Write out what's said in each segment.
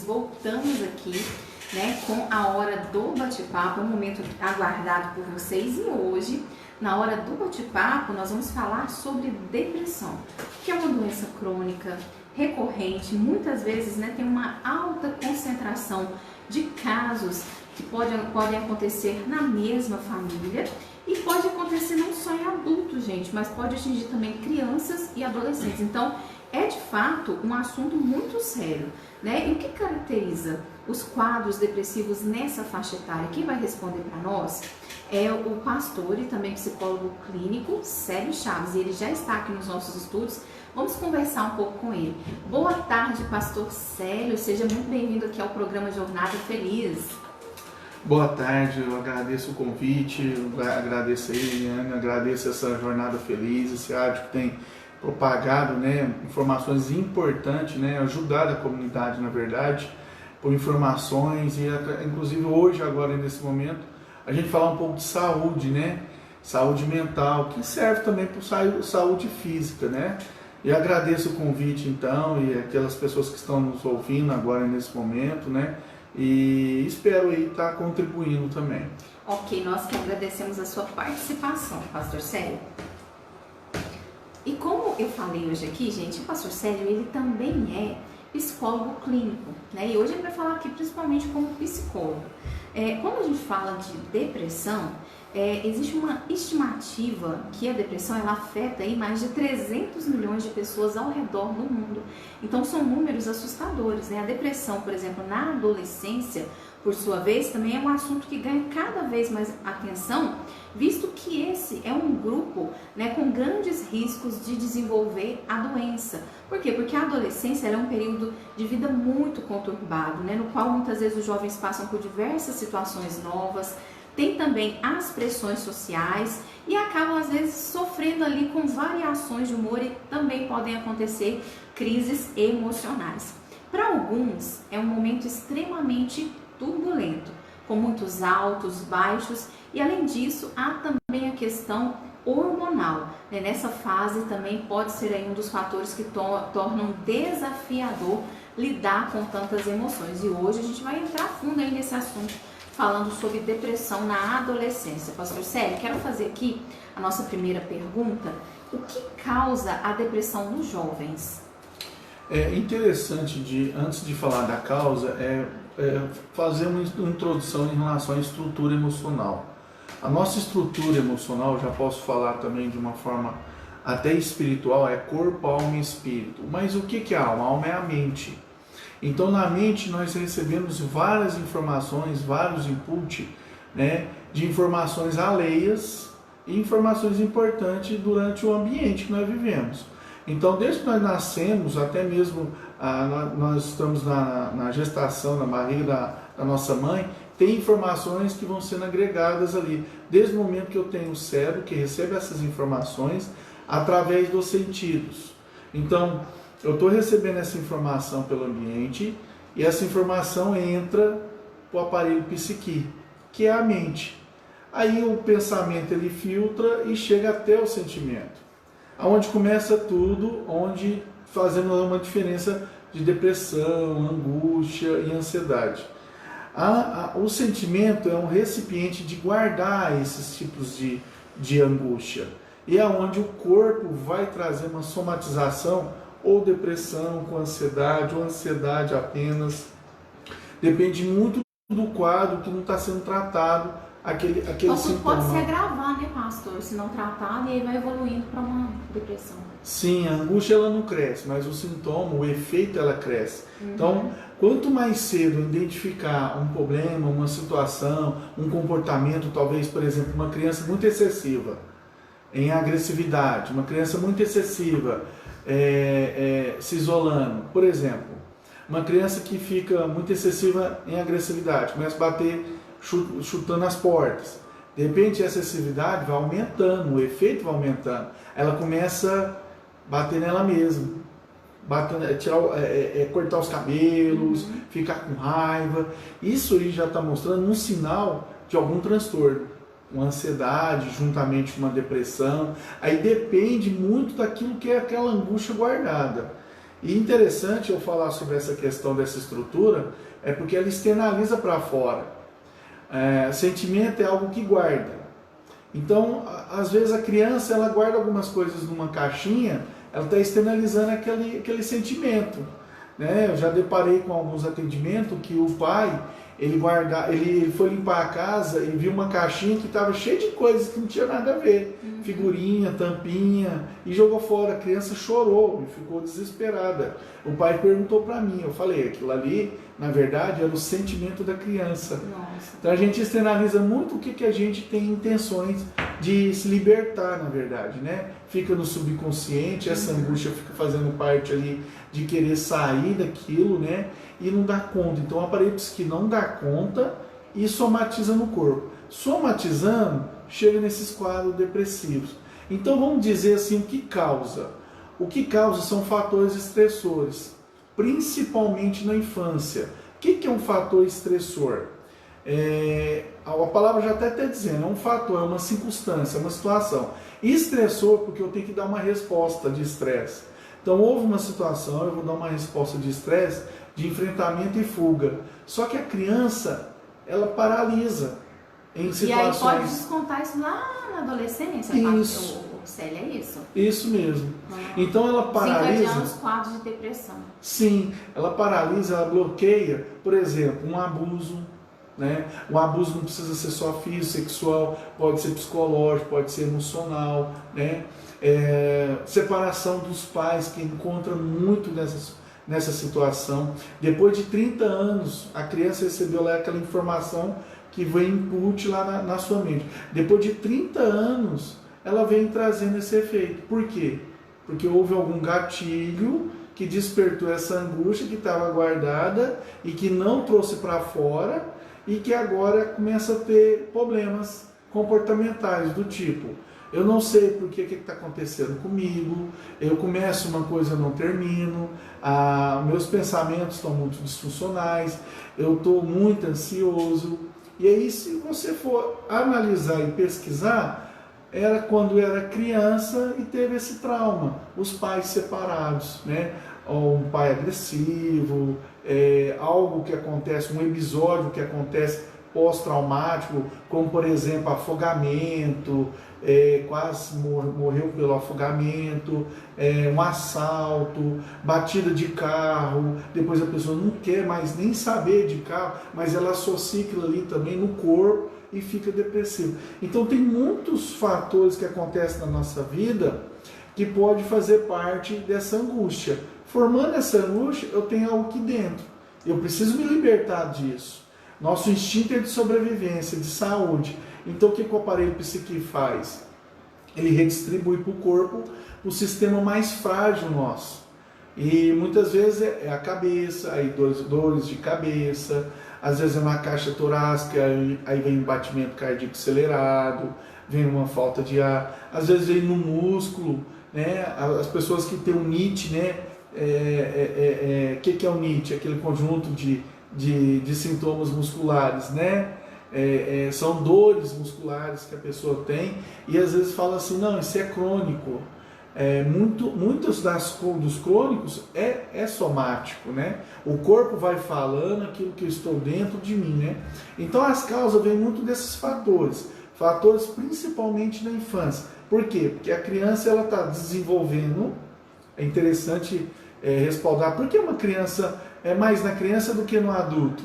voltamos aqui, né, com a hora do bate-papo, um momento aguardado por vocês. E hoje, na hora do bate-papo, nós vamos falar sobre depressão, que é uma doença crônica, recorrente, muitas vezes, né, tem uma alta concentração de casos que podem acontecer na mesma família e pode acontecer não só em adultos, gente, mas pode atingir também crianças e adolescentes. Então, é de fato um assunto muito sério, né? E o que caracteriza os quadros depressivos nessa faixa etária? Quem vai responder para nós é o pastor e também psicólogo clínico Célio Chaves, e ele já está aqui nos nossos estudos. Vamos conversar um pouco com ele. Boa tarde, pastor Célio, seja muito bem-vindo aqui ao programa Jornada Feliz. Boa tarde, eu agradeço o convite, agradeço a Eliane, agradeço essa Jornada Feliz, esse áudio que tem propagado, né, informações importantes, né, ajudado a comunidade, na verdade, por informações e inclusive hoje, agora nesse momento, a gente falar um pouco de saúde, né, saúde mental, que serve também para saúde física, né. E agradeço o convite então e aquelas pessoas que estão nos ouvindo agora nesse momento, né, e espero aí estar contribuindo também. Ok, nós que agradecemos a sua participação, pastor Célio. E como eu falei hoje aqui, gente, o pastor Célio, ele também é psicólogo clínico, né? E hoje ele vai falar aqui principalmente como psicólogo. Quando a gente fala de depressão, existe uma estimativa que a depressão ela afeta aí mais de 300 milhões de pessoas ao redor do mundo. Então são números assustadores, né? A depressão, por exemplo, na adolescência, por sua vez, também é um assunto que ganha cada vez mais atenção, visto que esse é um grupo, né, com grandes riscos de desenvolver a doença. Por quê? Porque a adolescência é um período de vida muito conturbado, né, no qual muitas vezes os jovens passam por diversas situações novas, tem também as pressões sociais e acabam às vezes sofrendo ali com variações de humor e também podem acontecer crises emocionais. Para alguns é um momento extremamente turbulento, com muitos altos, baixos e além disso há também a questão hormonal, né? Nessa fase também pode ser aí um dos fatores que tornam desafiador lidar com tantas emoções e hoje a gente vai entrar fundo aí nesse assunto falando sobre depressão na adolescência. Pastor Célio, quero fazer aqui a nossa primeira pergunta, o que causa a depressão nos jovens? É interessante, antes de falar da causa, fazer uma introdução em relação à estrutura emocional. A nossa estrutura emocional, já posso falar também de uma forma até espiritual, é corpo, alma e espírito. Mas o que é a alma? A alma é a mente. Então na mente nós recebemos várias informações, vários inputs, né, de informações alheias e informações importantes durante o ambiente que nós vivemos. Então desde que nós nascemos, até mesmo nós estamos na gestação, na barriga da nossa mãe, tem informações que vão sendo agregadas ali, desde o momento que eu tenho o cérebro, que recebe essas informações através dos sentidos. Então, eu estou recebendo essa informação pelo ambiente e essa informação entra para o aparelho psique, que é a mente. Aí o pensamento ele filtra e chega até o sentimento. Onde começa tudo, onde fazendo uma diferença de depressão, angústia e ansiedade. O sentimento é um recipiente de guardar esses tipos de angústia. E é onde o corpo vai trazer uma somatização, ou depressão com ansiedade, ou ansiedade apenas. Depende muito do quadro que não está sendo tratado, aquele então, sintoma. Pode se agravar, né, pastor? Se não tratado, e aí vai evoluindo para uma depressão. Sim, a angústia ela não cresce, mas o sintoma, o efeito ela cresce. Então, quanto mais cedo identificar um problema, uma situação, um comportamento, talvez, por exemplo, uma criança muito excessiva em agressividade, uma criança muito excessiva se isolando, por exemplo, uma criança que fica muito excessiva em agressividade, começa a bater chutando as portas. De repente essa excessividade vai aumentando, o efeito vai aumentando. Ela começa a bater nela mesma, cortar os cabelos, ficar com raiva. Isso aí já está mostrando um sinal de algum transtorno, uma ansiedade juntamente com uma depressão. Aí depende muito daquilo que é aquela angústia guardada. E interessante eu falar sobre essa questão dessa estrutura, é porque ela externaliza para fora. Sentimento é algo que guarda. Então, às vezes a criança ela guarda algumas coisas numa caixinha, ela está externalizando aquele sentimento. Né? Eu já deparei com alguns atendimentos que o pai, ele foi limpar a casa e viu uma caixinha que estava cheia de coisas que não tinha nada a ver. Figurinha, tampinha, e jogou fora. A criança chorou e ficou desesperada. O pai perguntou para mim, eu falei, aquilo ali, na verdade, era o sentimento da criança. Nossa. Então a gente externaliza muito o que a gente tem intenções de se libertar, na verdade, né? Fica no subconsciente, essa angústia fica fazendo parte ali de querer sair daquilo, né? E não dá conta. Então o aparelho psíquico não dá conta e somatiza no corpo. Somatizando, chega nesses quadros depressivos. Então vamos dizer assim, o que causa? O que causa são fatores estressores, principalmente na infância. O que é um fator estressor? A palavra já está até dizendo, é um fator, é uma circunstância, é uma situação. Estressor, porque eu tenho que dar uma resposta de estresse. Então houve uma situação, eu vou dar uma resposta de estresse, de enfrentamento e fuga. Só que a criança, ela paralisa em situações... E aí pode descontar isso lá na adolescência? Isso. O Célia é isso? Isso mesmo. Então ela paralisa... Desencadeando os quadros de depressão. Sim, ela paralisa, ela bloqueia, por exemplo, um abuso. Né? O abuso não precisa ser só físico, sexual, pode ser psicológico, pode ser emocional, né? Separação dos pais, que encontra muito nessa situação. Depois de 30 anos, a criança recebeu lá aquela informação que vem input lá na sua mente. Depois de 30 anos, ela vem trazendo esse efeito. Por quê? Porque houve algum gatilho que despertou essa angústia que estava guardada e que não trouxe para fora, e que agora começa a ter problemas comportamentais do tipo, eu não sei por que está acontecendo comigo, eu começo uma coisa e não termino, meus pensamentos estão muito disfuncionais, eu estou muito ansioso. E aí, se você for analisar e pesquisar, era quando era criança e teve esse trauma, os pais separados, né? Ou um pai agressivo, algo que acontece, um episódio que acontece pós-traumático, como por exemplo afogamento, quase morreu pelo afogamento, um assalto, batida de carro, depois a pessoa não quer mais nem saber de carro, mas ela associa aquilo ali também no corpo e fica depressivo. Então tem muitos fatores que acontecem na nossa vida que pode fazer parte dessa angústia. Formando essa angústia, eu tenho algo aqui dentro. Eu preciso me libertar disso. Nosso instinto é de sobrevivência, de saúde. Então o que o aparelho psíquico faz? Ele redistribui para o corpo o sistema mais frágil nosso. E muitas vezes é a cabeça, aí dores de cabeça, às vezes é uma caixa torácica, aí vem um batimento cardíaco acelerado, vem uma falta de ar, às vezes vem no músculo, né? As pessoas que têm o NIT, né? Que é o NIT? Aquele conjunto de sintomas musculares, né? São dores musculares que a pessoa tem e às vezes fala assim, não, isso é crônico. Muitos dos crônicos é somático, né? O corpo vai falando aquilo que eu estou dentro de mim, né? Então as causas vêm muito desses fatores principalmente na infância. Por quê? Porque a criança ela está desenvolvendo, é interessante respaldar, porque uma criança é mais na criança do que no adulto?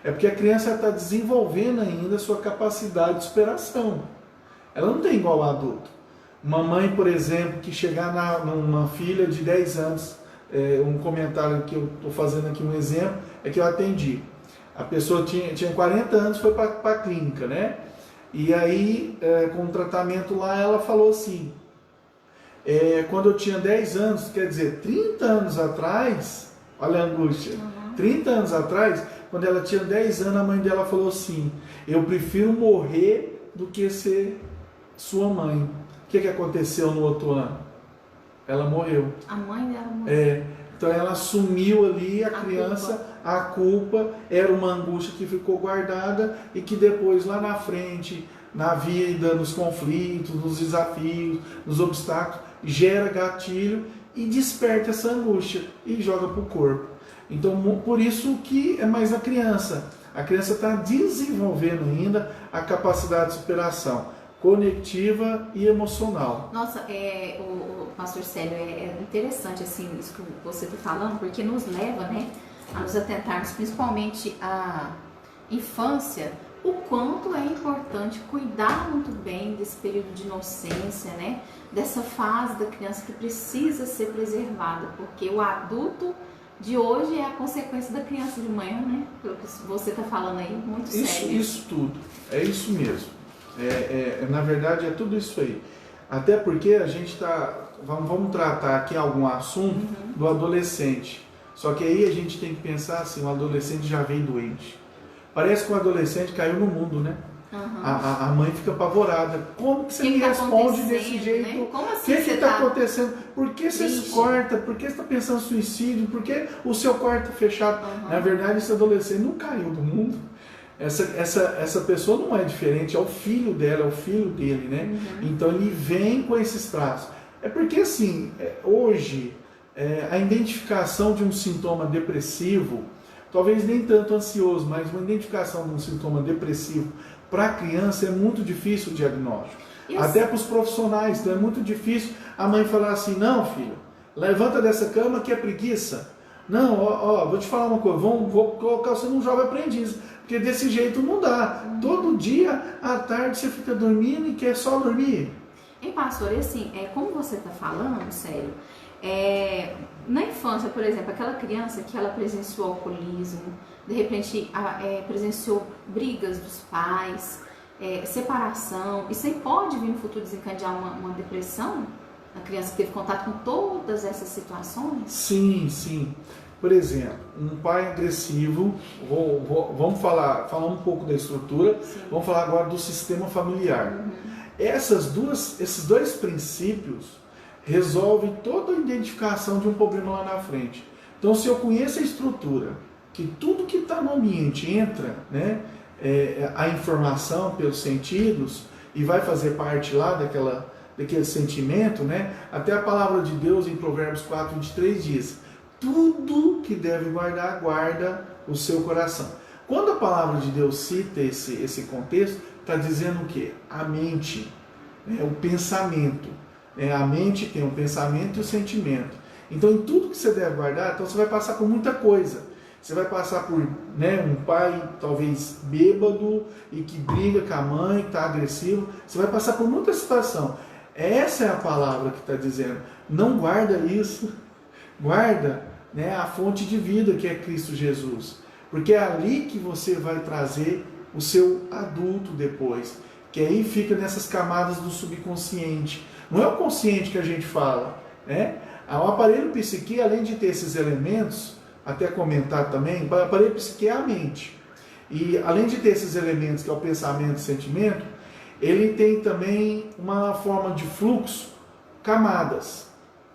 É porque a criança está desenvolvendo ainda a sua capacidade de superação. Ela não tem igual ao adulto. Uma mãe, por exemplo, que chegar numa filha de 10 anos, um comentário que eu estou fazendo aqui, um exemplo, é que eu atendi. A pessoa tinha 40 anos, foi para a clínica, né? E aí, com o tratamento lá, ela falou assim, quando eu tinha 10 anos, quer dizer, 30 anos atrás, olha a angústia, 30 anos atrás, quando ela tinha 10 anos, a mãe dela falou assim, eu prefiro morrer do que ser sua mãe. O que aconteceu no outro ano? Ela morreu. A mãe dela morreu. Então ela assumiu ali a criança, a culpa era uma angústia que ficou guardada e que depois lá na frente, na vida, nos conflitos, nos desafios, nos obstáculos, gera gatilho e desperta essa angústia e joga para o corpo. Então, por isso que é mais a criança. A criança está desenvolvendo ainda a capacidade de superação conectiva e emocional. Nossa, o pastor Célio, é interessante assim, isso que você está falando, porque nos leva, né, a nos atentarmos principalmente à infância, o quanto é importante cuidar muito bem desse período de inocência, né, dessa fase da criança que precisa ser preservada, porque o adulto de hoje é a consequência da criança de amanhã, né? Pelo que você está falando aí, muito sério. Isso tudo, é isso mesmo. Na verdade, é tudo isso aí. Até porque a gente vamos tratar aqui algum assunto do adolescente. Só que aí a gente tem que pensar assim, o adolescente já vem doente. Parece que o adolescente caiu no mundo, né? A mãe fica apavorada. Como que você me responde desse jeito? Né? Como assim? O que está acontecendo? Por que você se corta? Por que você está pensando em suicídio? Por que o seu quarto é fechado? Na verdade, esse adolescente não caiu do mundo. Essa pessoa não é diferente, é o filho dela, é o filho dele, né? Então ele vem com esses traços. É porque assim, hoje, a identificação de um sintoma depressivo, talvez nem tanto ansioso, mas uma identificação de um sintoma depressivo para a criança é muito difícil o diagnóstico. Até para os profissionais, então é muito difícil a mãe falar assim, não filho, levanta dessa cama que é preguiça. Não, vou te falar uma coisa, vou colocar você num jovem aprendiz, porque desse jeito não dá. Todo dia, à tarde, você fica dormindo e quer só dormir. E pastor, assim, como você está falando, sério, na infância, por exemplo, aquela criança que ela presenciou alcoolismo, de repente presenciou brigas dos pais, separação, isso aí pode vir no futuro desencadear uma depressão? A criança que teve contato com todas essas situações? Sim, sim. Por exemplo, um pai agressivo, vamos falar um pouco da estrutura, vamos falar agora do sistema familiar. Esses dois princípios resolvem toda a identificação de um problema lá na frente. Então, se eu conheço a estrutura, que tudo que está no ambiente entra, né, a informação pelos sentidos e vai fazer parte lá daquele sentimento, né? Até a palavra de Deus em Provérbios 4:23 diz: tudo que deve guardar, guarda o seu coração. Quando a palavra de Deus cita esse contexto, está dizendo o quê? A mente, o pensamento. A mente tem o pensamento e o sentimento. Então, em tudo que você deve guardar, então você vai passar por muita coisa. Você vai passar por um pai talvez bêbado e que briga com a mãe, que está agressivo. Você vai passar por muita situação. Essa é a palavra que está dizendo. Não guarda isso. Guarda a fonte de vida que é Cristo Jesus. Porque é ali que você vai trazer o seu adulto depois. Que aí fica nessas camadas do subconsciente. Não é o consciente que a gente fala. O aparelho psique, além de ter esses elementos, até comentar também, o aparelho psique é a mente. E além de ter esses elementos, que é o pensamento e o sentimento, ele tem também uma forma de fluxo, camadas.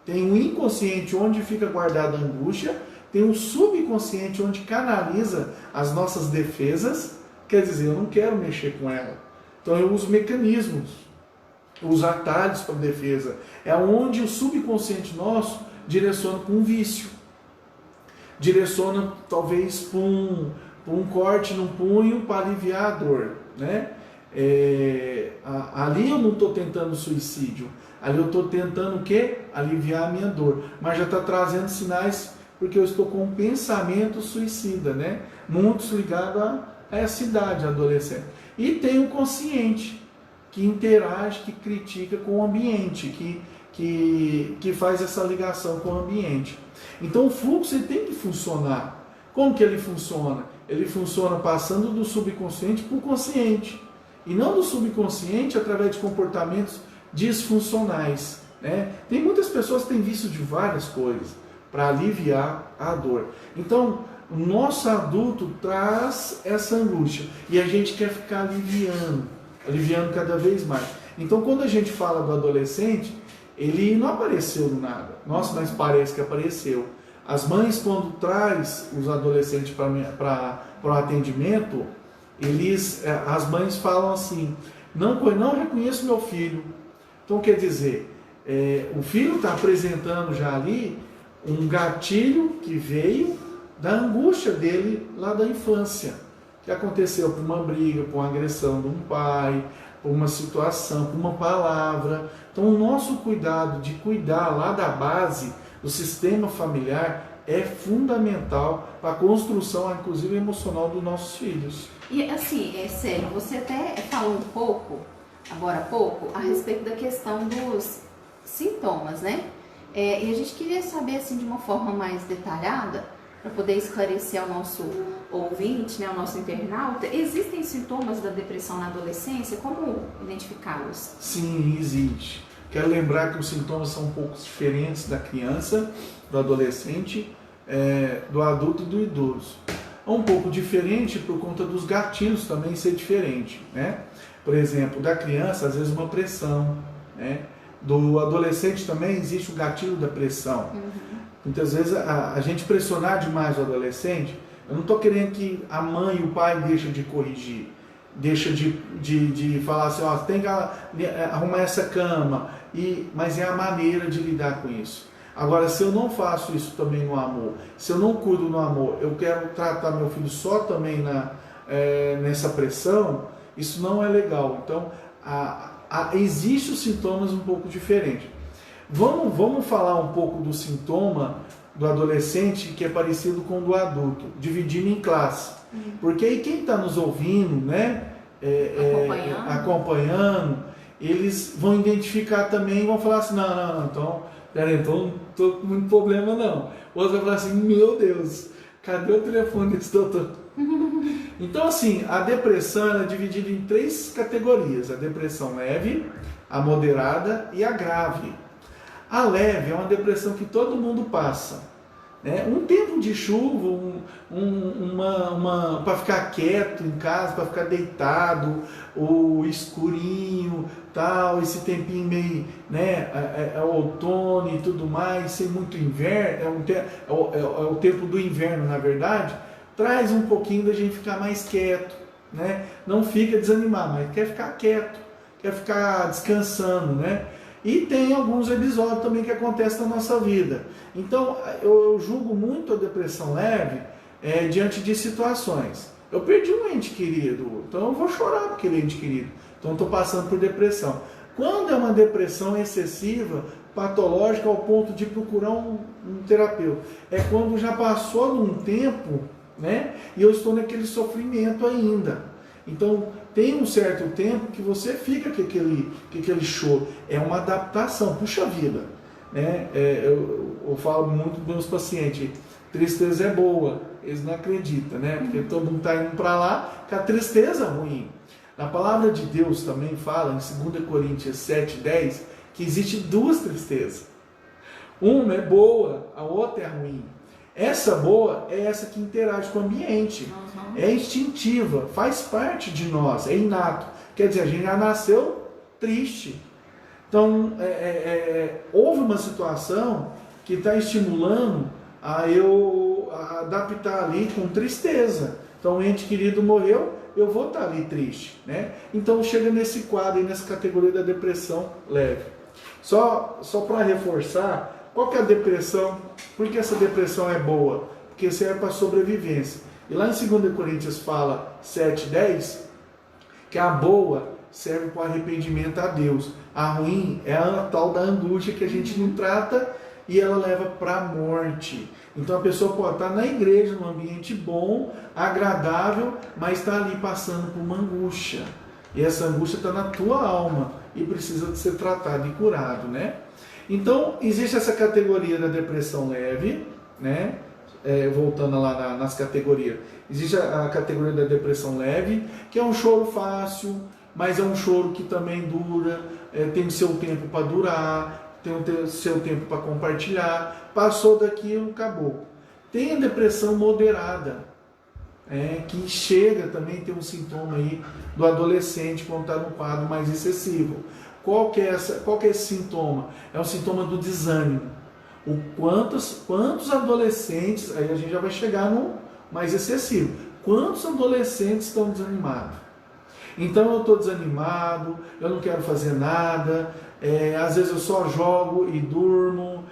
Tem o inconsciente, onde fica guardada a angústia, tem o subconsciente, onde canaliza as nossas defesas, quer dizer, eu não quero mexer com ela. Então eu uso mecanismos, os atalhos para defesa. É onde o subconsciente nosso direciona para um vício. Direciona talvez para um corte no punho para aliviar a dor. Né? Ali eu não estou tentando suicídio. Ali eu estou tentando o quê? Aliviar a minha dor. Mas já está trazendo sinais porque eu estou com um pensamento suicida. Né? Muitos ligados a essa idade, adolescente. E tem o consciente, que interage, que critica com o ambiente, que faz essa ligação com o ambiente. Então o fluxo ele tem que funcionar. Como que ele funciona? Ele funciona passando do subconsciente para o consciente. E não do subconsciente através de comportamentos disfuncionais. Né? Tem muitas pessoas que têm vício de várias coisas para aliviar a dor. Então, o nosso adulto traz essa angústia e a gente quer ficar aliviando cada vez mais. Então, quando a gente fala do adolescente, ele não apareceu do nada. Nossa, mas parece que apareceu. As mães, quando traz os adolescentes para o atendimento, as mães falam assim, não reconheço meu filho. Então, quer dizer, O filho está apresentando já ali um gatilho que veio da angústia dele lá da infância, que aconteceu por uma briga, por uma agressão de um pai, por uma situação, por uma palavra. Então o nosso cuidado de cuidar lá da base do sistema familiar é fundamental para a construção, inclusive emocional, dos nossos filhos. E assim, Célio, você até falou um pouco, agora há pouco, a respeito da questão dos sintomas, né? E a gente queria saber, assim, de uma forma mais detalhada, para poder esclarecer ao nosso ouvinte, né, ao nosso internauta, existem sintomas da depressão na adolescência? Como identificá-los? Sim, existe. Quero lembrar que os sintomas são um pouco diferentes da criança, do adolescente, do adulto e do idoso. É um pouco diferente por conta dos gatilhos também ser diferente, né? Por exemplo, da criança, às vezes uma pressão, né? Do adolescente também existe o gatilho da pressão. Muitas vezes a gente pressionar demais o adolescente, eu não estou querendo que a mãe e o pai deixem de corrigir, deixa de falar assim, ó, tem que arrumar essa cama, mas é a maneira de lidar com isso. Agora, se eu não faço isso também no amor, se eu não cuido no amor, eu quero tratar meu filho só também nessa pressão, isso não é legal. Então, existem os sintomas um pouco diferentes. Vamos falar um pouco do sintoma do adolescente que é parecido com o do adulto, dividindo em classe. Porque aí quem está nos ouvindo, né, acompanhando, eles vão identificar também e vão falar assim, não, então não estou com muito problema não. Outro vai falar assim, meu Deus, cadê o telefone desse doutor? Então assim, a depressão ela é dividida em 3 categorias, a depressão leve, a moderada e a grave. A leve é uma depressão que todo mundo passa, né? Um tempo de chuva, para ficar quieto em casa, para ficar deitado, o escurinho, tal, esse tempinho meio, né, é outono e tudo mais, sem muito inverno, é o tempo do inverno, na verdade, traz um pouquinho da gente ficar mais quieto, né? Não fica desanimado, mas quer ficar quieto, quer ficar descansando, né? E tem alguns episódios também que acontecem na nossa vida. Então, eu julgo muito a depressão leve diante de situações. Eu perdi um ente querido, então eu vou chorar por aquele ente querido. Então, eu estou passando por depressão. Quando é uma depressão excessiva, patológica, ao ponto de procurar um terapeuta? É quando já passou um tempo, né, e eu estou naquele sofrimento ainda. Então, tem um certo tempo que você fica com aquele choro. É uma adaptação, puxa vida. Né? Eu falo muito para meus pacientes, tristeza é boa, eles não acreditam, né? Porque todo mundo está indo para lá com a tristeza ruim. Na palavra de Deus também fala, em 2 Coríntios 7:10, que existe 2 tristezas. Uma é boa, a outra é ruim. Essa boa é essa que interage com o ambiente, é instintiva, faz parte de nós, é inato. Quer dizer, a gente já nasceu triste. Então, houve uma situação que está estimulando a eu adaptar ali com tristeza. Então, o ente querido morreu, eu vou estar ali triste, né? Então, chega nesse quadro, nessa categoria da depressão leve. Só para reforçar, qual que é a depressão? Por que essa depressão é boa? Porque serve para sobrevivência. E lá em 2 Coríntios fala 7:10, que a boa serve para o arrependimento a Deus. A ruim é a tal da angústia que a gente não trata e ela leva para a morte. Então a pessoa pode estar na igreja, num ambiente bom, agradável, mas está ali passando por uma angústia. E essa angústia está na tua alma e precisa de ser tratada e curado, né? Então, existe essa categoria da depressão leve, né? Voltando lá nas categorias. Existe a categoria da depressão leve, que é um choro fácil, mas é um choro que também dura, tem o seu tempo para durar, tem o seu tempo para compartilhar. Passou daquilo, acabou. Tem a depressão moderada, que chega também, tem um sintoma aí do adolescente quando está no quadro mais excessivo. Qual que é esse sintoma? É o sintoma do desânimo. Quantos adolescentes, aí a gente já vai chegar no mais excessivo, quantos adolescentes estão desanimados? Então eu estou desanimado, eu não quero fazer nada, às vezes eu só jogo e durmo.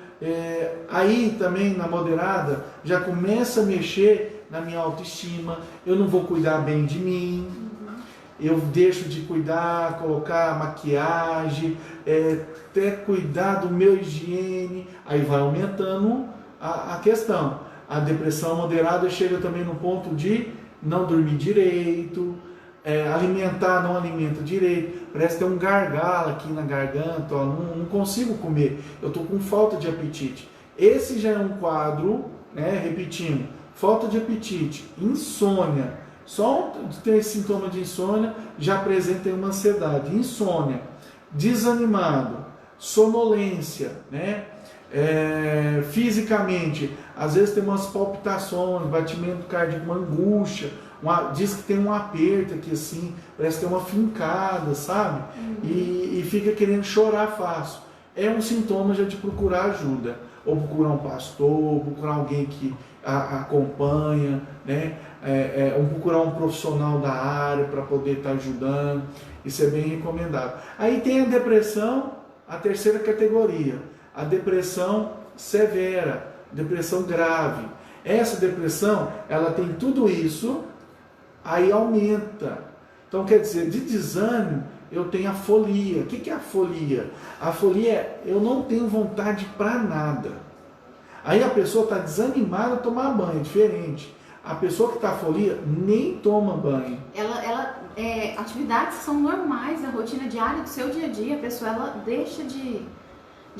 Aí também na moderada já começa a mexer na minha autoestima, eu não vou cuidar bem de mim, eu deixo de cuidar, colocar maquiagem, até cuidar do meu higiene, aí vai aumentando a questão. A depressão moderada chega também no ponto de não dormir direito, alimentar, não alimenta direito, parece ter um gargalo aqui na garganta, ó, não consigo comer, eu estou com falta de apetite. Esse já é um quadro, repetindo, falta de apetite, insônia, só ter esse sintoma de insônia já apresenta uma ansiedade, insônia, desanimado, sonolência, fisicamente, às vezes tem umas palpitações, batimento cardíaco, uma angústia, diz que tem um aperto aqui assim, parece que tem uma fincada, sabe? E fica querendo chorar fácil. É um sintoma já de procurar ajuda, ou procurar um pastor, ou procurar alguém que acompanha, ou procurar um profissional da área para poder estar ajudando. Isso é bem recomendado. Aí tem a depressão, a terceira categoria, a depressão severa, depressão grave. Essa depressão, ela tem tudo isso, aí aumenta. Então, quer dizer, de desânimo, eu tenho a folia. O que é a folia? A folia é, eu não tenho vontade para nada. Aí a pessoa está desanimada a tomar banho, é diferente. A pessoa que está a folia nem toma banho. Atividades que são normais da rotina diária do seu dia a dia, a pessoa ela deixa de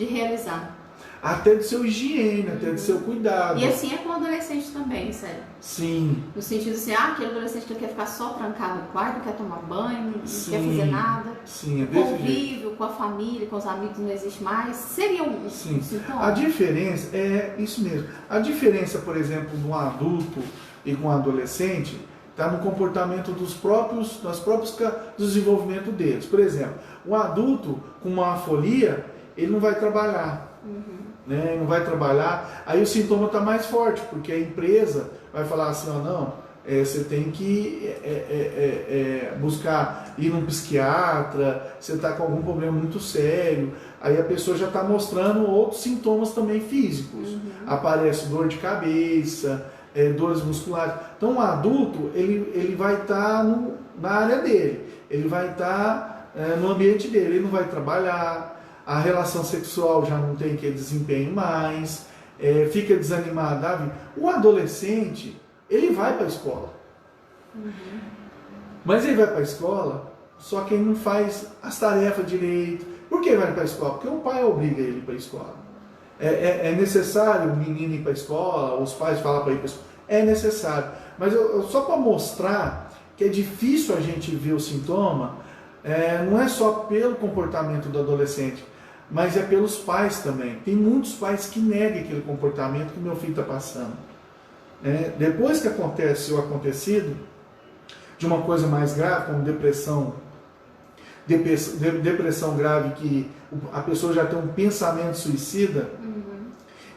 realizar. Até do seu higiene, até do seu cuidado. E assim é com o adolescente também, sério. Sim. No sentido assim, aquele adolescente que quer ficar só trancado no quarto, não quer tomar banho, não quer fazer nada. Sim, é desse convívio jeito. Com a família, com os amigos não existe mais. Seria um sintoma? A diferença é isso mesmo. A diferença, por exemplo, de um adulto e com um adolescente está no comportamento dos próprios desenvolvimento deles. Por exemplo, um adulto com uma folia, ele não vai trabalhar. Não vai trabalhar, aí o sintoma está mais forte, porque a empresa vai falar assim, você tem que buscar ir num psiquiatra, você está com algum problema muito sério, aí a pessoa já está mostrando outros sintomas também físicos, aparece dor de cabeça, dores musculares. Então o adulto, ele vai estar na área dele, ele vai estar no ambiente dele, ele não vai trabalhar, a relação sexual já não tem aquele desempenho mais, fica desanimado da vida. O adolescente, ele vai para a escola. Mas ele vai para a escola, só que ele não faz as tarefas direito. Por que ele vai para a escola? Porque o pai obriga ele para a escola. É necessário o menino ir para a escola, os pais falam para ir para a escola. É necessário. Mas só para mostrar que é difícil a gente ver o sintoma, não é só pelo comportamento do adolescente, mas é pelos pais também. Tem muitos pais que negam aquele comportamento que o meu filho está passando. Depois que acontece o acontecido, de uma coisa mais grave, como depressão grave, que a pessoa já tem um pensamento suicida,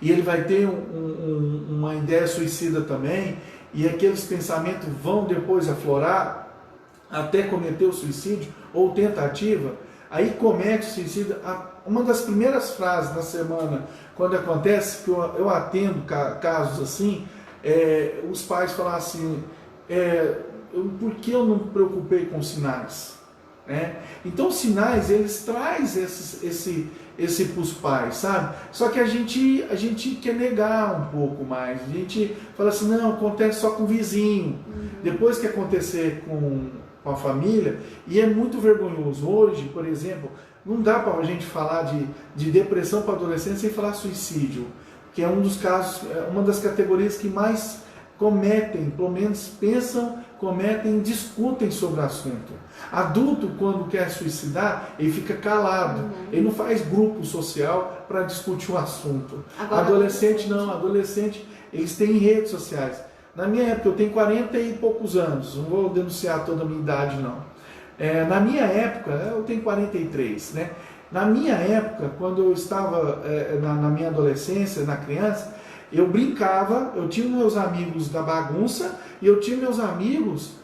e ele vai ter uma ideia suicida também, e aqueles pensamentos vão depois aflorar até cometer o suicídio ou tentativa, aí comete o suicídio. Uma das primeiras frases da semana, quando acontece, que eu atendo casos assim, os pais falam assim, por que eu não me preocupei com sinais? Então os sinais, eles trazem esse para os pais, sabe? Só que a gente quer negar um pouco mais, a gente fala assim, não, acontece só com o vizinho, depois que acontecer com a família, e é muito vergonhoso. Hoje, por exemplo, não dá para a gente falar de depressão para adolescente sem falar suicídio, que é um dos casos, uma das categorias que mais cometem, pelo menos pensam, cometem, discutem sobre o assunto. Adulto, quando quer suicidar, ele fica calado, ele não faz grupo social para discutir o assunto. Agora, adolescente não, adolescente, eles têm redes sociais. Na minha época, eu tenho 40 e poucos anos, não vou denunciar toda a minha idade não. Na minha época, eu tenho 43, né? Na minha época, quando eu estava na minha adolescência, na criança, eu brincava, eu tinha meus amigos da bagunça e eu tinha meus amigos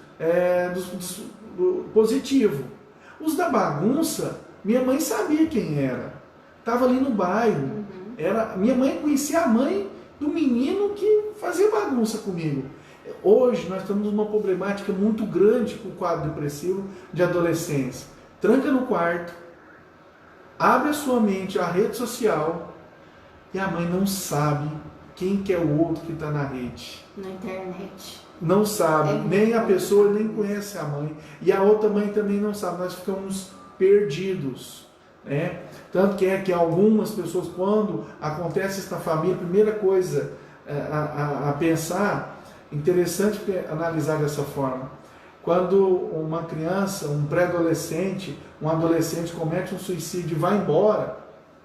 positivo. Os da bagunça, minha mãe sabia quem era. Estava ali no bairro. Minha mãe conhecia a mãe do menino que fazia bagunça comigo. Hoje nós estamos numa problemática muito grande com o quadro depressivo de adolescência. Tranca no quarto, abre a sua mente à rede social e a mãe não sabe quem que é o outro que está na rede. Na internet. Não sabe, nem a pessoa nem conhece a mãe. E a outra mãe também não sabe. Nós ficamos perdidos. Né? Tanto que é que algumas pessoas, quando acontece isso na família, a primeira coisa a pensar, interessante analisar dessa forma, quando uma criança, um pré-adolescente, um adolescente comete um suicídio e vai embora,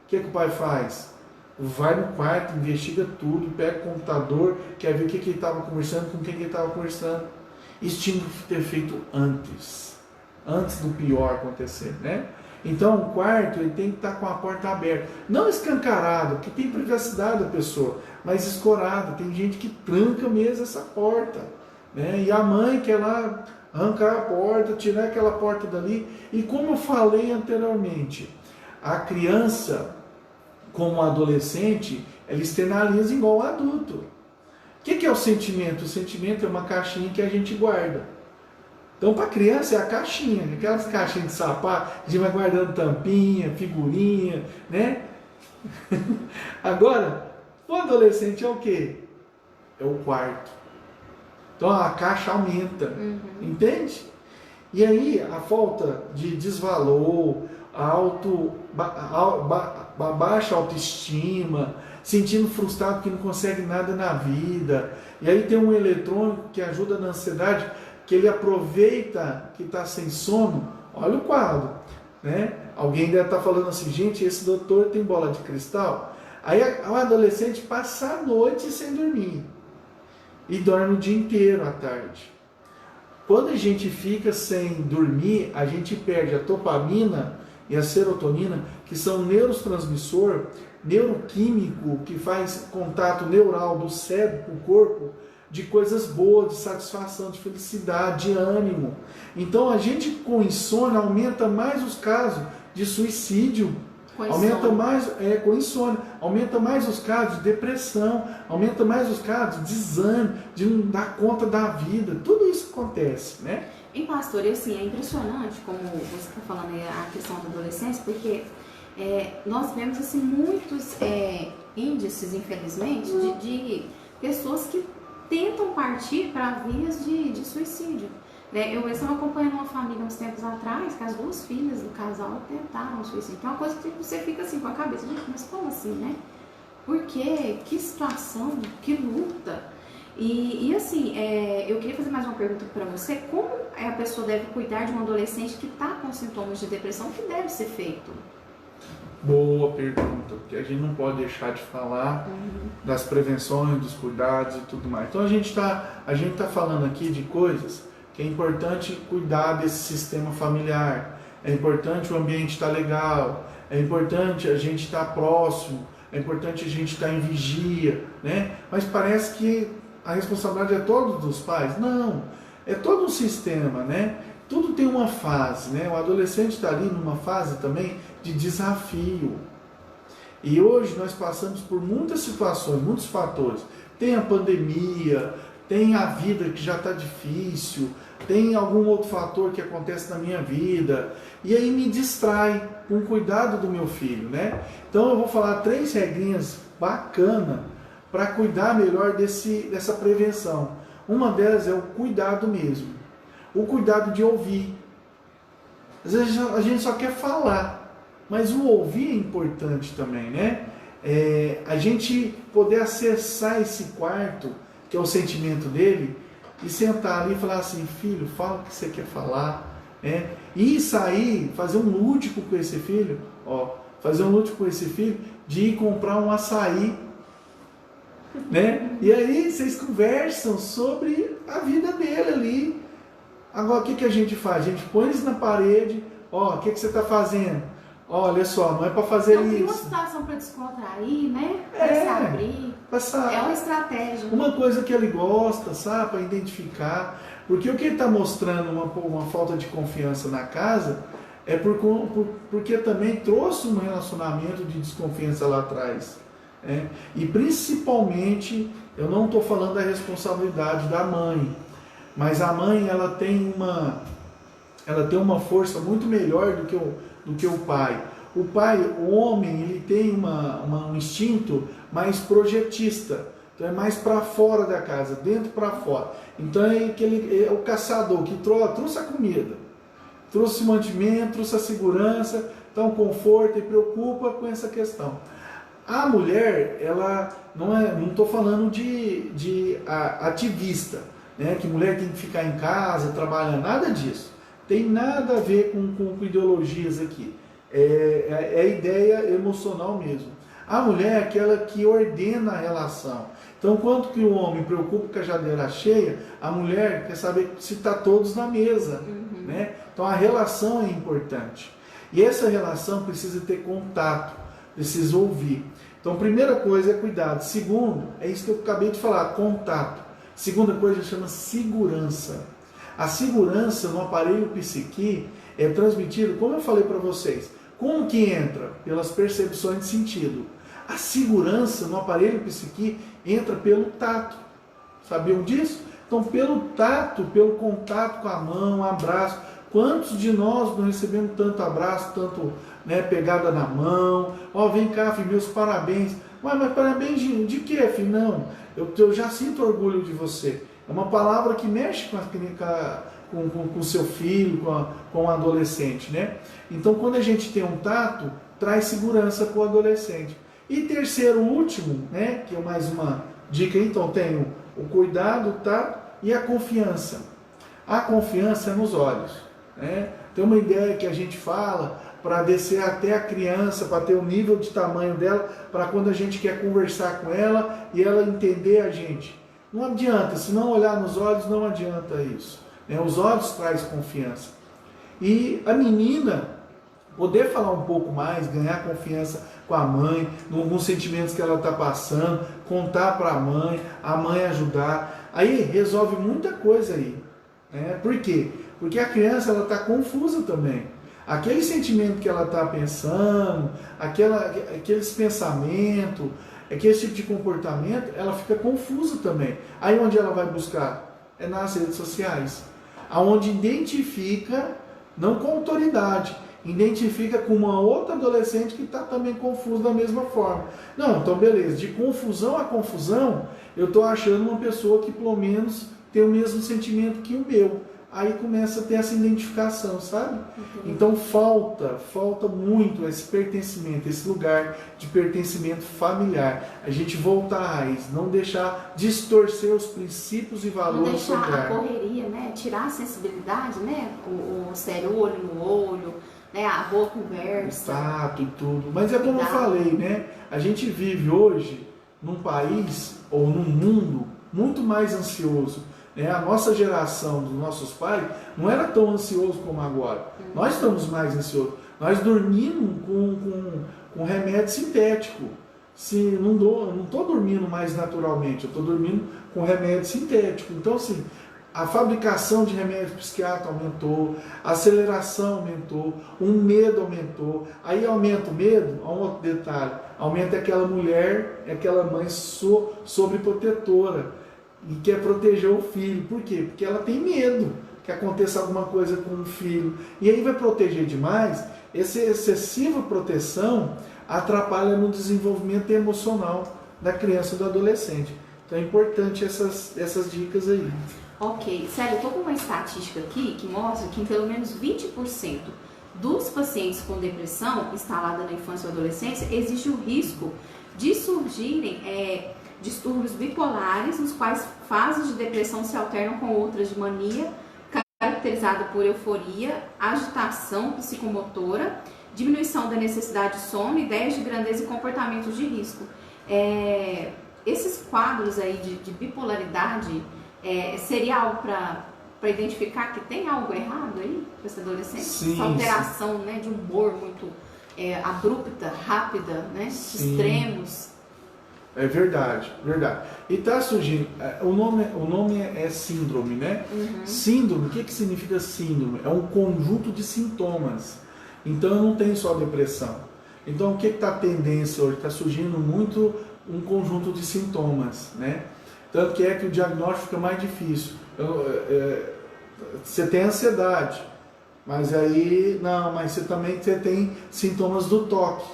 o que o pai faz? Vai no quarto, investiga tudo, pega o computador, quer ver o que ele estava conversando, com quem ele estava conversando. Isso tinha que ter feito antes do pior acontecer, né? Então o quarto ele tem que estar com a porta aberta, não escancarado, que tem privacidade da pessoa, mas escorado. Tem gente que tranca mesmo essa porta, né? E a mãe quer lá arrancar a porta, tirar aquela porta dali. E como eu falei anteriormente, a criança, como adolescente, ela externaliza igual o adulto. O que é o sentimento? O sentimento é uma caixinha que a gente guarda. Então, para a criança é a caixinha, aquelas caixinhas de sapato, a gente vai guardando tampinha, figurinha, né? Agora, o adolescente é o quê? É o quarto. Então, a caixa aumenta, entende? E aí, a falta de desvalor, baixa autoestima, sentindo frustrado que não consegue nada na vida. E aí tem um eletrônico que ajuda na ansiedade, que ele aproveita que está sem sono. Olha o quadro, né? Alguém deve estar falando assim, gente, esse doutor tem bola de cristal. Aí o adolescente passa a noite sem dormir e dorme o dia inteiro à tarde. Quando a gente fica sem dormir, a gente perde a dopamina e a serotonina, que são neurotransmissor, neuroquímico, que faz contato neural do cérebro com o corpo, de coisas boas, de satisfação, de felicidade, de ânimo. Então a gente com insônia aumenta mais os casos de suicídio, aumenta mais com insônia, aumenta mais os casos de depressão, aumenta mais os casos de desânimo, de não dar conta da vida. Tudo isso acontece, né? E pastor, assim, é impressionante como você está falando aí a questão da adolescência, porque nós vemos assim muitos índices, infelizmente, de pessoas que tentam partir para vias de suicídio. Eu estava acompanhando uma família uns tempos atrás, que as duas filhas do casal tentaram suicídio. Que é uma coisa que você fica assim com a cabeça, mas como assim, né? Por quê? Que situação, que luta. E assim, eu queria fazer mais uma pergunta para você. Como a pessoa deve cuidar de um adolescente que está com sintomas de depressão? O que deve ser feito? Boa pergunta, porque a gente não pode deixar de falar das prevenções, dos cuidados e tudo mais. Então a gente tá falando aqui de coisas que é importante cuidar desse sistema familiar, é importante o ambiente estar legal, é importante a gente estar próximo, é importante a gente estar em vigia, né? Mas parece que a responsabilidade é toda dos pais. Não, é todo um sistema, né? Tudo tem uma fase, né? O adolescente está ali numa fase também de desafio. E hoje nós passamos por muitas situações, muitos fatores. Tem a pandemia, tem a vida que já está difícil, tem algum outro fator que acontece na minha vida. E aí me distrai com o cuidado do meu filho, né? Então eu vou falar 3 regrinhas bacanas para cuidar melhor dessa prevenção. Uma delas é o cuidado mesmo. O cuidado de ouvir. Às vezes a gente só quer falar, mas o ouvir é importante também, né? A gente poder acessar esse quarto, que é o sentimento dele, e sentar ali e falar assim, filho, fala o que você quer falar, né? E sair, fazer um lúdico com esse filho, de ir comprar um açaí, né? E aí vocês conversam sobre a vida dele ali. Agora, o que a gente faz? A gente põe eles na parede, o que você está fazendo? Olha só, não é para fazer isso. Tem uma situação para descontrair, né? Para se abrir. É uma estratégia. Uma coisa que ele gosta, sabe? Para identificar. Porque o que ele está mostrando uma falta de confiança na casa é porque também trouxe um relacionamento de desconfiança lá atrás. Né? E principalmente, eu não estou falando da responsabilidade da mãe, mas a mãe ela tem uma força muito melhor do que o pai. O pai, o homem, ele tem um instinto mais projetista. Então é mais para fora da casa, dentro para fora. Então é o caçador que trouxe a comida, trouxe o mantimento, trouxe a segurança, então conforto e preocupa com essa questão. A mulher, ela não estou falando de ativista, né? Que mulher tem que ficar em casa, trabalhando, nada disso. Tem nada a ver com ideologias aqui. É a ideia emocional mesmo. A mulher é aquela que ordena a relação. Então, quanto que o homem preocupa com a geladeira cheia, a mulher quer saber se está todos na mesa. Né? Então, a relação é importante. E essa relação precisa ter contato, precisa ouvir. Então, primeira coisa é cuidado. Segundo, é isso que eu acabei de falar, contato. Segunda coisa chama segurança. A segurança no aparelho psique é transmitida, como eu falei para vocês, como que entra? Pelas percepções de sentido. A segurança no aparelho psique entra pelo tato. Sabiam disso? Então, pelo tato, pelo contato com a mão, abraço. Quantos de nós não recebemos tanto abraço, tanto pegada na mão? Vem cá, filho, meus parabéns. Mas parabéns de quê, filho? Não, eu já sinto orgulho de você. É uma palavra que mexe com o seu filho, com o adolescente, né? Então, quando a gente tem um tato, traz segurança para o adolescente. E terceiro, último, né? Que é mais uma dica, então, tem o cuidado, o tato e a confiança. A confiança é nos olhos, né? Tem uma ideia que a gente fala para descer até a criança, para ter o nível de tamanho dela, para quando a gente quer conversar com ela e ela entender a gente. Não adianta, se não olhar nos olhos, não adianta isso. Os olhos trazem confiança. E a menina poder falar um pouco mais, ganhar confiança com a mãe, nos sentimentos que ela está passando, contar para a mãe ajudar. Aí resolve muita coisa aí. Por quê? Porque a criança está confusa também. Aquele sentimento que ela está pensando, aqueles pensamentos, aquele tipo de comportamento, ela fica confusa também. Aí onde ela vai buscar? É nas redes sociais. Aonde identifica, não com autoridade, identifica com uma outra adolescente que está também confusa da mesma forma. Não, então beleza, de confusão a confusão, eu estou achando uma pessoa que pelo menos tem o mesmo sentimento que o meu. Aí começa a ter essa identificação, sabe? Então falta muito esse pertencimento, esse lugar de pertencimento familiar. A gente voltar à raiz, não deixar distorcer os princípios e valores do lugar. Não deixar a correria, né? Tirar a sensibilidade, né? O sério, o olho no olho, né? A boa conversa. O tato e tudo. Mas é como eu falei, né? A gente vive hoje num país ou num mundo muito mais ansioso. A nossa geração dos nossos pais não era tão ansioso como agora. Nós estamos mais ansiosos. Nós dormimos com remédio sintético. Se não estou dormindo mais naturalmente, eu estou dormindo com remédio sintético. Então, assim, a fabricação de remédio psiquiátrico aumentou, a aceleração aumentou, o medo aumentou. Aí aumenta o medo, há um outro detalhe, aumenta aquela mulher, aquela mãe sobreprotetora. E quer proteger o filho. Por quê? Porque ela tem medo que aconteça alguma coisa com o filho. E aí vai proteger demais. Essa excessiva proteção atrapalha no desenvolvimento emocional da criança e do adolescente. Então é importante essas dicas aí. Ok. Célio, eu estou com uma estatística aqui que mostra que em pelo menos 20% dos pacientes com depressão instalada na infância ou adolescência existe o risco de surgirem distúrbios bipolares, nos quais fases de depressão se alternam com outras de mania, caracterizada por euforia, agitação psicomotora, diminuição da necessidade de sono, ideias de grandeza e comportamentos de risco. Esses quadros aí de bipolaridade seria algo para identificar que tem algo errado aí com esse adolescente? Sim, essa alteração, né, de humor muito abrupta, rápida, né, extremos. É verdade, verdade. E está surgindo, o nome é síndrome, né? Síndrome, o que significa síndrome? É um conjunto de sintomas. Então eu não tenho só depressão. Então o que está a tendência hoje? Está surgindo muito um conjunto de sintomas, né? Tanto que o diagnóstico fica mais difícil. Você tem ansiedade, mas aí, não, mas você tem sintomas do toque.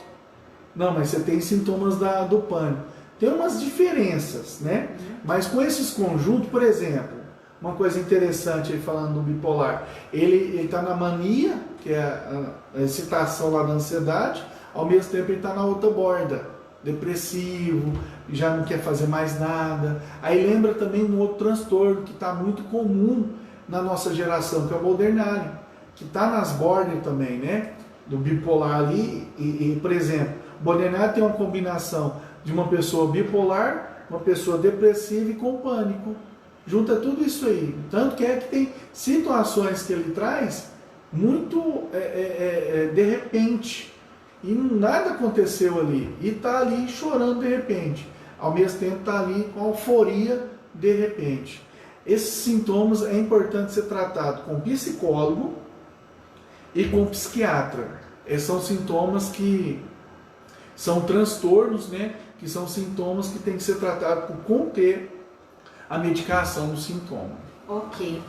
Não, mas você tem sintomas do pânico. Tem umas diferenças, né? Mas com esses conjuntos, por exemplo, uma coisa interessante aí falando do bipolar, ele está na mania, que é a excitação lá da ansiedade, ao mesmo tempo ele está na outra borda, depressivo, já não quer fazer mais nada. Aí lembra também um outro transtorno que está muito comum na nossa geração, que é o borderline, que está nas bordas também, né? Do bipolar ali, por exemplo, o borderline tem uma combinação de uma pessoa bipolar, uma pessoa depressiva e com pânico. Junta tudo isso aí. Tanto que tem situações que ele traz muito de repente. E nada aconteceu ali. E está ali chorando de repente. Ao mesmo tempo está ali com euforia de repente. Esses sintomas é importante ser tratado com psicólogo e com psiquiatra. Esses são sintomas que são transtornos, né? Que são sintomas que tem que ser tratados por conter a medicação do sintoma. Ok.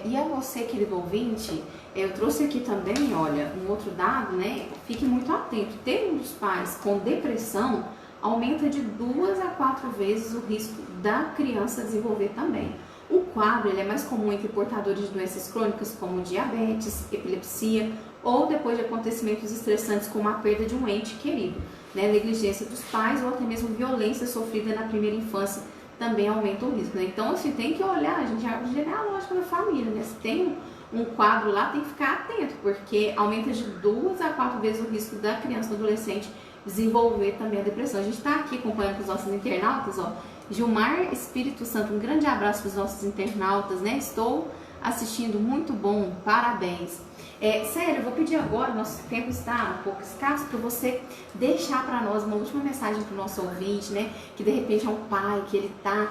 E a você, querido ouvinte, eu trouxe aqui também, olha, um outro dado, né? Fique muito atento. Ter um dos pais com depressão aumenta de 2 a 4 vezes o risco da criança desenvolver também. O quadro ele é mais comum entre portadores de doenças crônicas como diabetes, epilepsia ou depois de acontecimentos estressantes como a perda de um ente querido, né? Negligência dos pais ou até mesmo violência sofrida na primeira infância também aumenta o risco, né? Então, assim, tem que olhar, a gente, a genealógica da família, né? Se tem um quadro lá, tem que ficar atento, porque aumenta de 2 a 4 vezes o risco da criança ou adolescente desenvolver também a depressão. A gente está aqui acompanhando com os nossos internautas, ó. Gilmar Espírito Santo, um grande abraço para os nossos internautas, né? Estou assistindo, muito bom, parabéns. Sério, eu vou pedir agora, nosso tempo está um pouco escasso, para você deixar para nós uma última mensagem para o nosso ouvinte, né? Que de repente é um pai, que ele está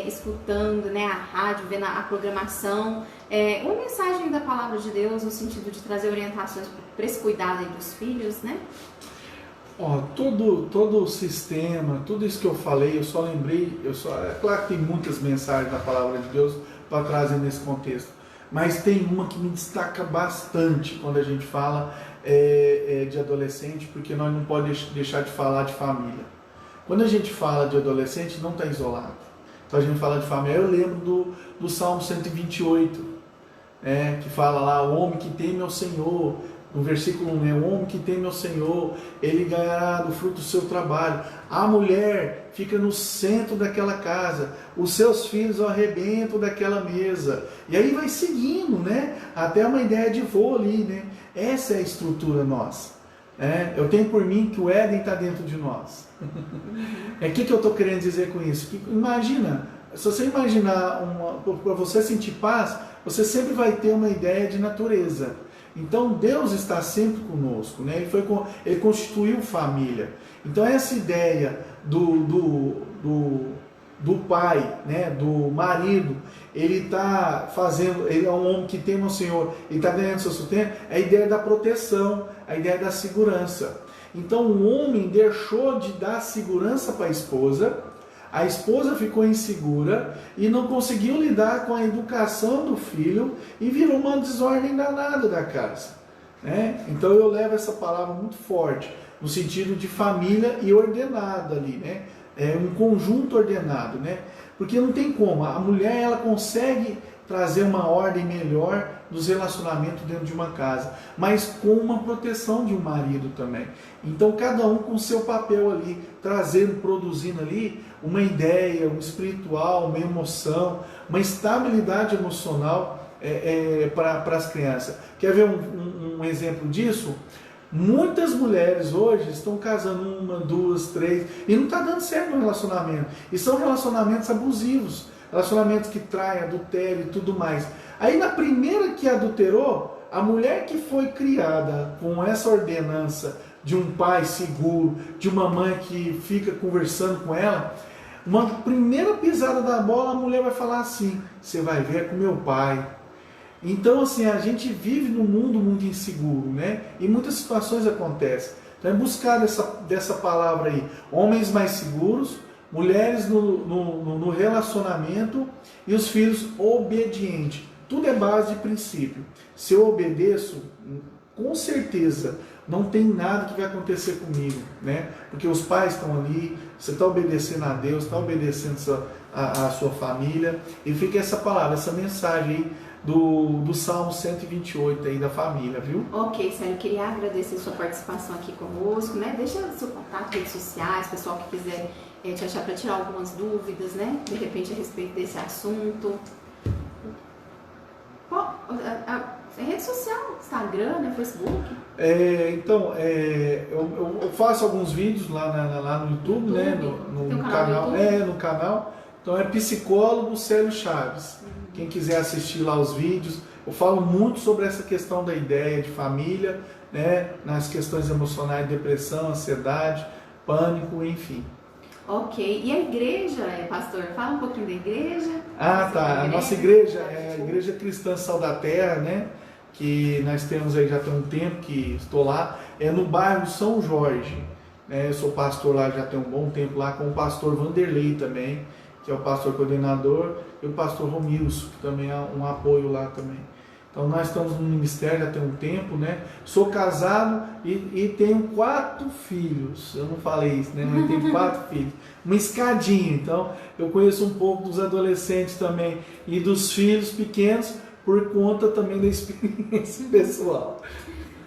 escutando, né, a rádio, vendo a programação. Uma mensagem da palavra de Deus no sentido de trazer orientações para esse cuidado aí dos filhos, né? Todo o sistema, tudo isso que eu falei, eu só lembrei, é claro que tem muitas mensagens da palavra de Deus para trazer nesse contexto. Mas tem uma que me destaca bastante quando a gente fala de adolescente, porque nós não podemos deixar de falar de família. Quando a gente fala de adolescente, não está isolado. Então a gente fala de família. Eu lembro do Salmo 128, que fala lá, o homem que teme ao Senhor, no versículo 1, o homem que teme ao Senhor, ele ganhará do fruto do seu trabalho. A mulher fica no centro daquela casa, os seus filhos ao arrebento daquela mesa. E aí vai seguindo, né? Até uma ideia de voo ali, né? Essa é a estrutura nossa. Eu tenho por mim que o Éden está dentro de nós. O que eu estou querendo dizer com isso? imagina, se você imaginar, para você sentir paz, você sempre vai ter uma ideia de natureza. Então Deus está sempre conosco, né? Ele constituiu família. Então essa ideia do pai, né? Do marido, ele está fazendo, ele é um homem que teme ao Senhor, ele está ganhando seu sustento, é a ideia da proteção, a ideia da segurança. Então o homem deixou de dar segurança para a esposa ficou insegura e não conseguiu lidar com a educação do filho e virou uma desordem danada da casa, né? Então eu levo essa palavra muito forte, no sentido de família e ordenada ali, né? Um conjunto ordenado, né? Porque não tem como, a mulher ela consegue trazer uma ordem melhor dos relacionamentos dentro de uma casa, mas com uma proteção de um marido também. Então cada um com seu papel ali, trazendo, produzindo ali uma ideia, um espiritual, uma emoção, uma estabilidade emocional para as crianças. Quer ver um exemplo disso? Muitas mulheres hoje estão casando 1, 2, 3 e não está dando certo no relacionamento. E são relacionamentos abusivos, relacionamentos que traem, adultério e tudo mais. Aí na primeira que adulterou, a mulher que foi criada com essa ordenança de um pai seguro, de uma mãe que fica conversando com ela, uma primeira pisada da bola, a mulher vai falar assim: você vai ver, é com meu pai. Então, assim, a gente vive num mundo muito inseguro, né? E muitas situações acontecem. Então, é buscar dessa palavra aí, homens mais seguros, mulheres no relacionamento e os filhos obedientes. Tudo é base de princípio. Se eu obedeço, com certeza não tem nada que vai acontecer comigo, né? Porque os pais estão ali, você está obedecendo a Deus, está obedecendo a sua família, e fica essa palavra, essa mensagem aí do Salmo 128 aí da família, viu? Ok, Célio, queria agradecer sua participação aqui conosco, né? Deixa seu contato, redes sociais, pessoal que quiser te achar para tirar algumas dúvidas, né? De repente a respeito desse assunto. Rede social, Instagram, né? Facebook? Eu faço alguns vídeos lá no YouTube, né? No canal. No canal. Então é psicólogo Célio Chaves. Quem quiser assistir lá os vídeos, eu falo muito sobre essa questão da ideia de família, né? Nas questões emocionais, depressão, ansiedade, pânico, enfim. Ok. E a igreja, pastor? Fala um pouquinho da igreja. A nossa igreja é a Igreja Cristã Sal da Terra, né? Que nós temos aí, já tem um tempo que estou lá, é no bairro São Jorge, né? Eu sou pastor lá, já tem um bom tempo lá, com o pastor Vanderlei também, que é o pastor coordenador, e o pastor Romilson, que também é um apoio lá também. Então nós estamos no ministério já tem um tempo, né? Sou casado e tenho 4 filhos. Eu não falei isso, né? Mas tenho 4 filhos. Uma escadinha. Então eu conheço um pouco dos adolescentes também e dos filhos pequenos por conta também da experiência pessoal.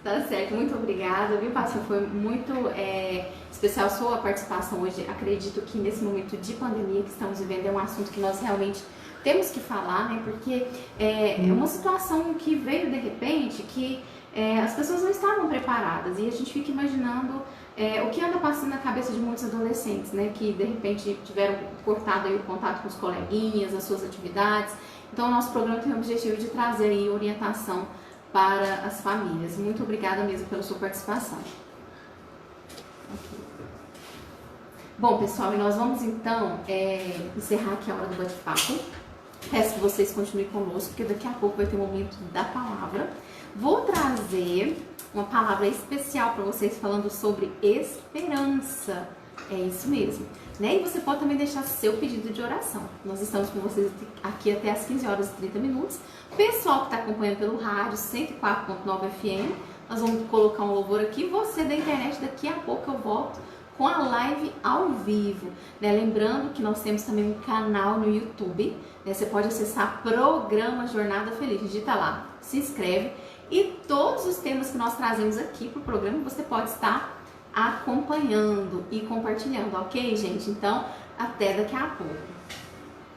Tá certo, muito obrigada, viu, pastor? Foi muito especial sua participação hoje. Acredito que nesse momento de pandemia que estamos vivendo é um assunto que nós realmente temos que falar, né? Porque é uma situação que veio de repente, que as pessoas não estavam preparadas e a gente fica imaginando o que anda passando na cabeça de muitos adolescentes, né? Que de repente tiveram cortado aí o contato com os coleguinhas, as suas atividades. Então o nosso programa tem o objetivo de trazer aí orientação para as famílias. Muito obrigada mesmo pela sua participação. Okay. Bom, pessoal, e nós vamos então encerrar aqui a hora do bate-papo. Peço que vocês continuem conosco, porque daqui a pouco vai ter um momento da palavra. Vou trazer uma palavra especial para vocês falando sobre esperança. É isso mesmo. Né? E você pode também deixar seu pedido de oração. Nós estamos com vocês aqui até as 15 horas e 30 minutos. Pessoal que está acompanhando pelo rádio 104.9 FM, nós vamos colocar um louvor aqui. Você da internet, daqui a pouco eu volto com a live ao vivo. Né? Lembrando que nós temos também um canal no YouTube. Né? Você pode acessar Programa Jornada Feliz. Digita lá, se inscreve. E todos os temas que nós trazemos aqui para o programa você pode estar acompanhando e compartilhando, ok, gente? Então, até daqui a pouco.